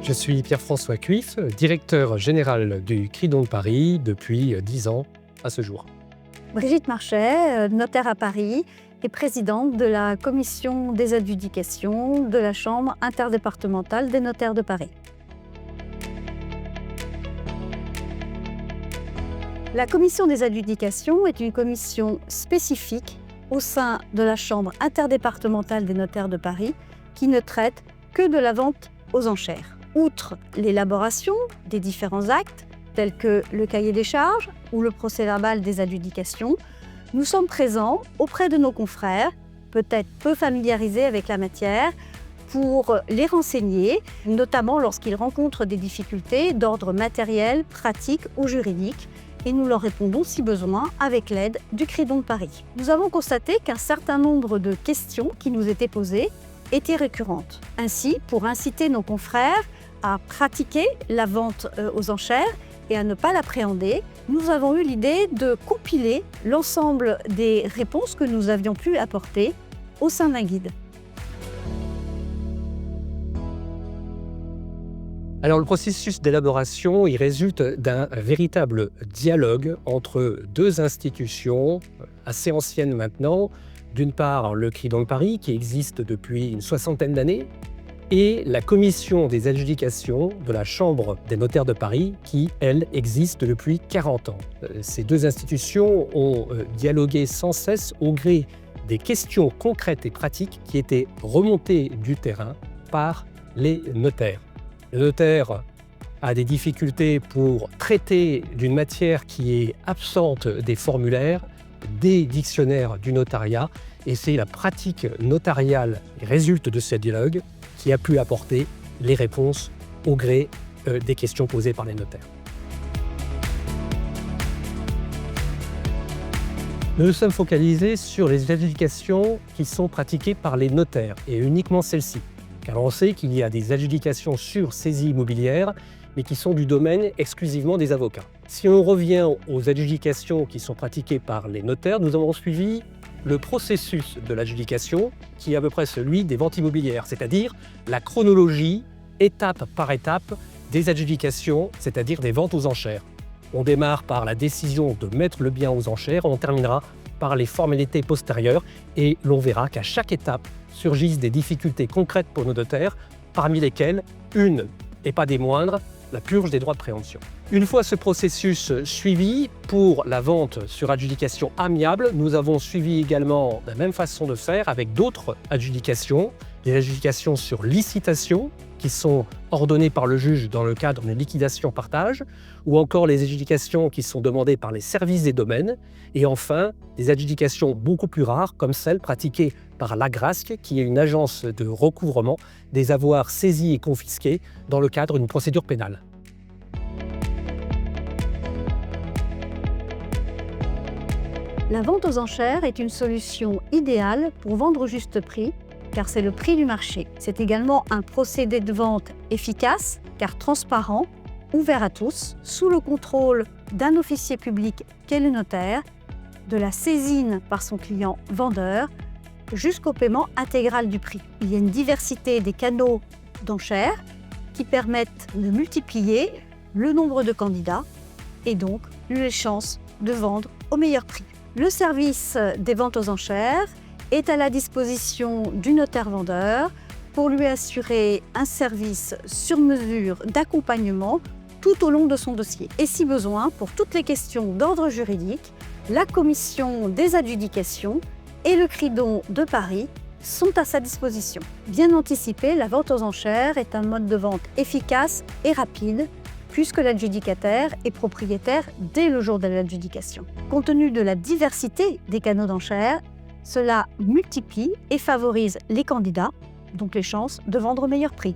Je suis Pierre-François Cuif, directeur général du Cridon de Paris depuis 10 ans à ce jour. Brigitte Marchais, notaire à Paris et présidente de la commission des adjudications de la Chambre interdépartementale des notaires de Paris. La commission des adjudications est une commission spécifique au sein de la Chambre interdépartementale des notaires de Paris qui ne traite que de la vente aux enchères. Outre l'élaboration des différents actes, tels que le cahier des charges ou le procès-verbal des adjudications, nous sommes présents auprès de nos confrères, peut-être peu familiarisés avec la matière, pour les renseigner, notamment lorsqu'ils rencontrent des difficultés d'ordre matériel, pratique ou juridique, et nous leur répondons si besoin avec l'aide du Cridon de Paris. Nous avons constaté qu'un certain nombre de questions qui nous étaient posées étaient récurrentes. Ainsi, pour inciter nos confrères à pratiquer la vente aux enchères et à ne pas l'appréhender, nous avons eu l'idée de compiler l'ensemble des réponses que nous avions pu apporter au sein d'un guide. Alors le processus d'élaboration, il résulte d'un véritable dialogue entre deux institutions assez anciennes maintenant. D'une part, le Cridon de Paris, qui existe depuis une soixantaine d'années, et la commission des adjudications de la Chambre des notaires de Paris, qui, elle, existe depuis 40 ans. Ces deux institutions ont dialogué sans cesse au gré des questions concrètes et pratiques qui étaient remontées du terrain par les notaires. Le notaire a des difficultés pour traiter d'une matière qui est absente des formulaires, des dictionnaires du notariat, et c'est la pratique notariale qui résulte de ce dialogue qui a pu apporter les réponses au gré des questions posées par les notaires. Nous nous sommes focalisés sur les adjudications qui sont pratiquées par les notaires, et uniquement celles-ci. Car on sait qu'il y a des adjudications sur saisie immobilière, mais qui sont du domaine exclusivement des avocats. Si on revient aux adjudications qui sont pratiquées par les notaires, nous avons suivi le processus de l'adjudication, qui est à peu près celui des ventes immobilières, c'est-à-dire la chronologie, étape par étape, des adjudications, c'est-à-dire des ventes aux enchères. On démarre par la décision de mettre le bien aux enchères, on terminera par les formalités postérieures, et l'on verra qu'à chaque étape surgissent des difficultés concrètes pour nos notaires, parmi lesquelles une, et pas des moindres, la purge des droits de préemption. Une fois ce processus suivi, pour la vente sur adjudication amiable, nous avons suivi également la même façon de faire avec d'autres adjudications, les adjudications sur licitation, qui sont ordonnées par le juge dans le cadre d'une liquidation-partage, ou encore les adjudications qui sont demandées par les services des domaines, et enfin des adjudications beaucoup plus rares, comme celles pratiquées par l'Agrasc, qui est une agence de recouvrement des avoirs saisis et confisqués dans le cadre d'une procédure pénale. La vente aux enchères est une solution idéale pour vendre au juste prix, car c'est le prix du marché. C'est également un procédé de vente efficace, car transparent, ouvert à tous, sous le contrôle d'un officier public qu'est le notaire, de la saisine par son client vendeur, jusqu'au paiement intégral du prix. Il y a une diversité des canaux d'enchères qui permettent de multiplier le nombre de candidats et donc les chances de vendre au meilleur prix. Le service des ventes aux enchères est à la disposition du notaire vendeur pour lui assurer un service sur mesure d'accompagnement tout au long de son dossier. Et si besoin, pour toutes les questions d'ordre juridique, la commission des adjudications et le Cridon de Paris sont à sa disposition. Bien anticipé, la vente aux enchères est un mode de vente efficace et rapide, puisque l'adjudicataire est propriétaire dès le jour de l'adjudication. Compte tenu de la diversité des canaux d'enchères, cela multiplie et favorise les candidats, donc les chances de vendre au meilleur prix.